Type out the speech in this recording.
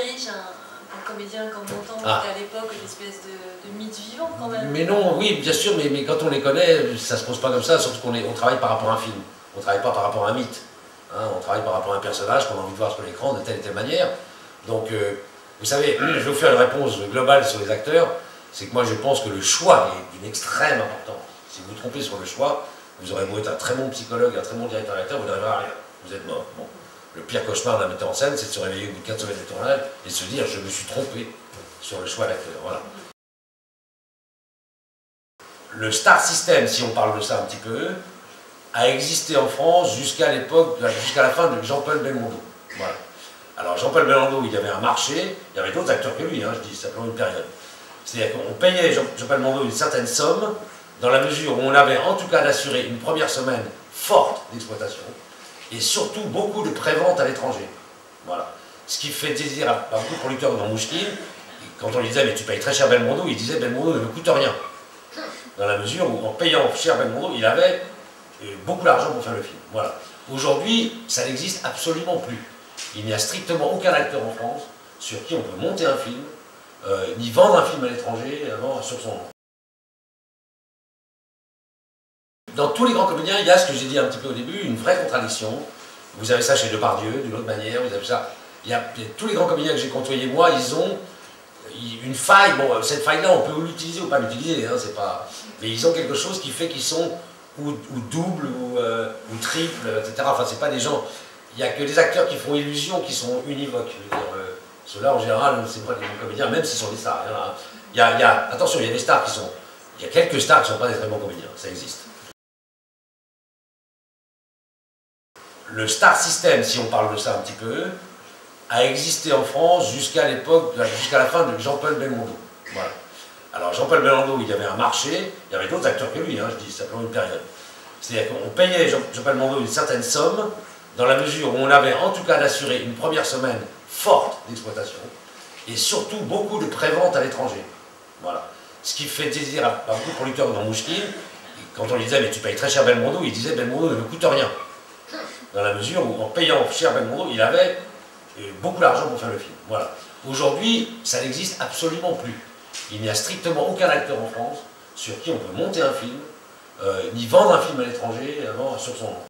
dirige un comédien comme Montand, qui à l'époque une espèce de mythe vivant quand même. Mais non, oui, bien sûr, mais quand on les connaît, ça se pose pas comme ça, surtout qu'on travaille par rapport à un film. On travaille pas par rapport à un mythe. Hein, on travaille par rapport à un personnage qu'on a envie de voir sur l'écran de telle et telle manière. Donc, vous savez, je vais vous faire une réponse globale sur les acteurs. C'est que moi, je pense que le choix est d'une extrême importance. Si vous vous trompez sur le choix, vous aurez beau être un très bon psychologue, un très bon directeur d'acteur, vous n'arriverez à rien. Vous êtes mort. Bon. Le pire cauchemar d'un metteur en scène, c'est de se réveiller au bout de 4 semaines de tournage et de se dire je me suis trompé sur le choix d'acteur. Voilà. Le star system, si on parle de ça un petit peu, a existé en France jusqu'à l'époque, jusqu'à la fin de Jean-Paul Belmondo. Voilà. Alors Jean-Paul Belmondo, il y avait un marché, il y avait d'autres acteurs que lui, hein, je dis simplement une période. C'est-à-dire qu'on payait Jean-Paul Belmondo une certaine somme, dans la mesure où on avait en tout cas d'assurer une première semaine forte d'exploitation, et surtout beaucoup de préventes à l'étranger. Voilà. Ce qui fait plaisir à beaucoup de producteurs dans Mouchkine. Quand on lui disait mais tu payes très cher Belmondo, il disait Belmondo ne me coûte rien. Dans la mesure où en payant cher Belmondo, il avait beaucoup d'argent pour faire le film. Voilà. Aujourd'hui, ça n'existe absolument plus. Il n'y a strictement aucun acteur en France sur qui on peut monter un film, ni vendre un film à l'étranger sur son nom. Dans tous les grands comédiens, il y a ce que j'ai dit un petit peu au début, une vraie contradiction. Vous avez ça chez Depardieu, d'une autre manière, vous avez ça. Tous les grands comédiens que j'ai côtoyés, moi, ils ont une faille. Bon, cette faille-là, on peut l'utiliser ou pas l'utiliser, hein, c'est pas. Mais ils ont quelque chose qui fait qu'ils sont ou doubles ou triples, etc. Enfin, c'est pas des gens. Il n'y a que des acteurs qui font illusion, qui sont univoques. Ceux-là, en général, c'est pas des bons comédiens, même s'ils sont des stars. Attention, il y a des stars qui sont. Il y a quelques stars qui ne sont pas des très bons comédiens, ça existe. Le star system, si on parle de ça un petit peu, a existé en France jusqu'à l'époque, jusqu'à la fin de Jean-Paul Belmondo. Voilà. Alors Jean-Paul Belmondo, il y avait un marché, il y avait d'autres acteurs que lui, hein, je dis simplement une période. C'est-à-dire qu'on payait Jean-Paul Belmondo une certaine somme, dans la mesure où on avait en tout cas d'assurer une première semaine forte d'exploitation, et surtout beaucoup de préventes à l'étranger. Voilà. Ce qui fait plaisir à beaucoup de producteurs dans Mouchkine. Quand on lui disait mais tu payes très cher Belmondo, il disait Belmondo ne me coûte rien. Dans la mesure où, en payant cher Belmondo, il avait beaucoup d'argent pour faire le film. Voilà. Aujourd'hui, ça n'existe absolument plus. Il n'y a strictement aucun acteur en France sur qui on peut monter un film, ni vendre un film à l'étranger sur son nom.